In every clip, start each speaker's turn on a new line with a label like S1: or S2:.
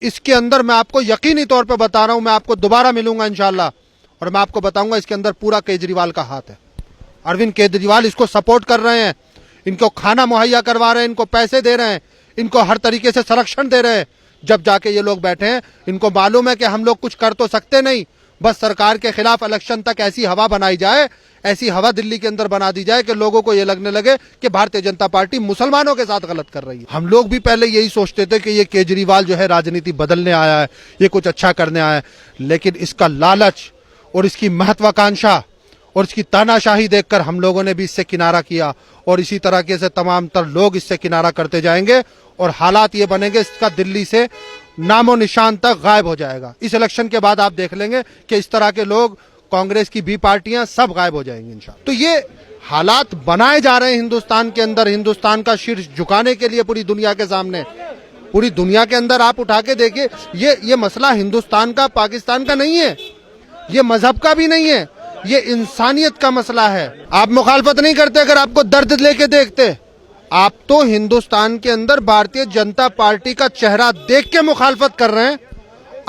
S1: इसके अंदर मैं आपको यकीनी तौर पे बता रहा हूं, मैं आपको दोबारा मिलूंगा इंशाल्लाह और मैं आपको बताऊंगा इसके अंदर पूरा केजरीवाल का हाथ है। अरविंद केजरीवाल इसको सपोर्ट कर रहे हैं, इनको खाना मुहैया करवा रहे हैं, इनको पैसे दे रहे हैं, इनको हर तरीके से संरक्षण दे रहे हैं। जब जाके ये लोग बैठे हैं, इनको मालूम है कि हम लोग कुछ कर तो सकते नहीं, बस सरकार के खिलाफ इलेक्शन तक ऐसी हवा बनाई जाए, ऐसी हवा दिल्ली के अंदर बना दी जाए कि लोगों को ये लगने लगे कि भारतीय जनता पार्टी मुसलमानों के साथ गलत कर रही है। हम लोग भी पहले यही सोचते थे कि ये केजरीवाल जो है राजनीति बदलने आया है, ये कुछ अच्छा करने आया है, लेकिन इसका लालच और इसकी महत्वाकांक्षा और इसकी तानाशाही देखकर हम लोगों ने भी इससे किनारा किया और इसी तरीके से तमाम तर लोग इससे किनारा करते जाएंगे और हालात ये बनेंगे इसका दिल्ली से नामो निशान तक गायब हो जाएगा। इस इलेक्शन के बाद आप देख लेंगे कि इस तरह के लोग, कांग्रेस की भी पार्टियां सब गायब हो जाएंगी इंशाल्लाह। तो ये हालात बनाए जा रहे हैं हिंदुस्तान के अंदर, हिंदुस्तान का शीर्ष झुकाने के लिए पूरी दुनिया के सामने। पूरी दुनिया के अंदर आप उठा के देखिए, ये मसला हिंदुस्तान का, पाकिस्तान का नहीं है, ये मजहब का भी नहीं है, ये इंसानियत का मसला है। आप मुखालफत नहीं करते अगर आपको दर्द लेके देखते, आप तो हिंदुस्तान के अंदर भारतीय जनता पार्टी का चेहरा देख के मुखालफत कर रहे हैं।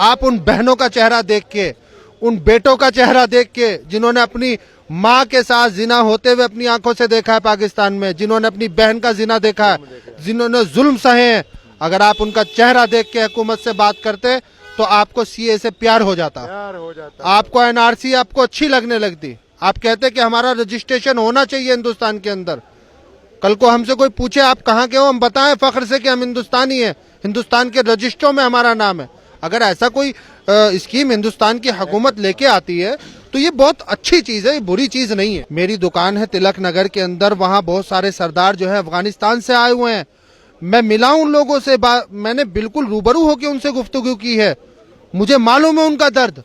S1: आप उन बहनों का चेहरा देख के, उन बेटों का चेहरा देख के, जिन्होंने अपनी माँ के साथ जिना होते हुए अपनी आंखों से देखा है पाकिस्तान में, जिन्होंने अपनी बहन का जिना देखा है, जिन्होंने जुल्म सहे हैं, अगर आप उनका चेहरा देख के हुकूमत से बात करते तो आपको सीए से प्यार हो जाता, आपको एनआरसी आपको अच्छी लगने लगती, आप कहते कि हमारा रजिस्ट्रेशन होना चाहिए हिंदुस्तान के अंदर। कल को हमसे कोई पूछे आप कहाँ के हो, हम बताएं फख्र से कि हम हिंदुस्तानी हैं, हिंदुस्तान के रजिस्ट्रों में हमारा नाम है। अगर ऐसा कोई स्कीम हिंदुस्तान की हुकूमत लेके आती है तो ये बहुत अच्छी चीज है, ये बुरी चीज नहीं है। मेरी दुकान है तिलक नगर के अंदर, वहाँ बहुत सारे सरदार जो है अफगानिस्तान से आए हुए हैं। मैं मिला उन लोगों से, मैंने बिल्कुल रूबरू होकर उनसे गुफ्तगू की है, मुझे मालूम है उनका दर्द।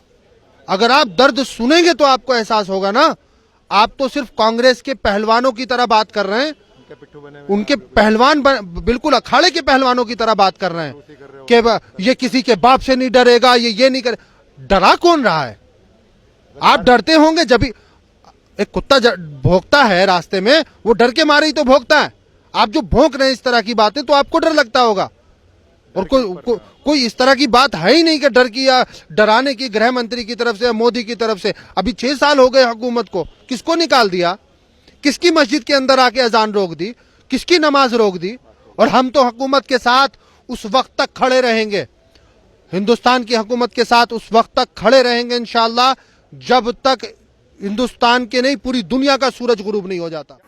S1: अगर आप दर्द सुनेंगे तो आपको एहसास होगा ना। आप तो सिर्फ कांग्रेस के पहलवानों की तरह बात कर रहे हैं, उनके पहलवान बिल्कुल अखाड़े के पहलवानों की तरह बात कर रहे हैं कि ये किसी के बाप से नहीं डरेगा, ये नहीं करे। डरा कौन रहा है? आप डरते होंगे जब भी एक कुत्ता भौंकता है रास्ते में, वो डर के मारे ही तो भौंकता है। आप जो भौंक रहे हैं इस तरह की बातें, तो आपको डर लगता होगा। और कोई इस तरह की बात है ही नहीं कि डर की या डराने की गृह मंत्री की तरफ से या मोदी की तरफ से। अभी 6 साल हो गए हुकूमत को, किसको निकाल दिया? किसकी मस्जिद के अंदर आके अजान रोक दी? किसकी नमाज रोक दी? और हम तो हुकूमत के साथ उस वक्त तक खड़े रहेंगे, हिंदुस्तान की हुकूमत के साथ उस वक्त तक खड़े रहेंगे इंशाअल्लाह, जब तक हिंदुस्तान के नहीं पूरी दुनिया का सूरज गुरूब नहीं हो जाता।